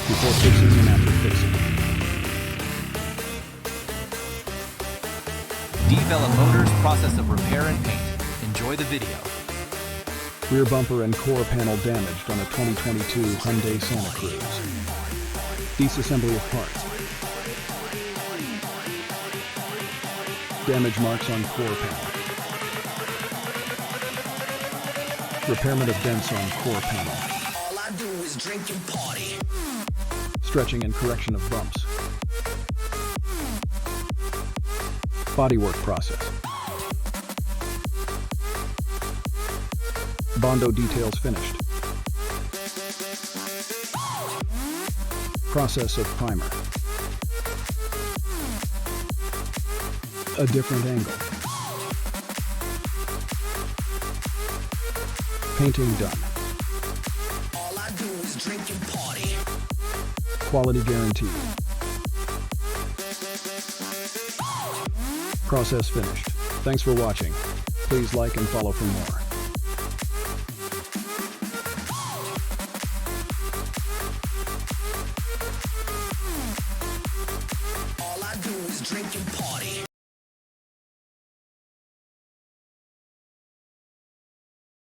before fixing and after fixing. Develop Motors process of repair and paint. Enjoy the video. Rear bumper and core panel damaged on a 2022 Hyundai Santa Cruz. Disassembly of parts. Damage marks on core panel. Repairment of dents on core panel. All I do is drink and party. Stretching and correction of bumps. Bodywork process. Bondo details finished. Process of primer. A different angle. Painting done. All I do is drink and party. Quality guarantee. Process finished. Thanks for watching. Please like and follow for more. All I do is drink and party.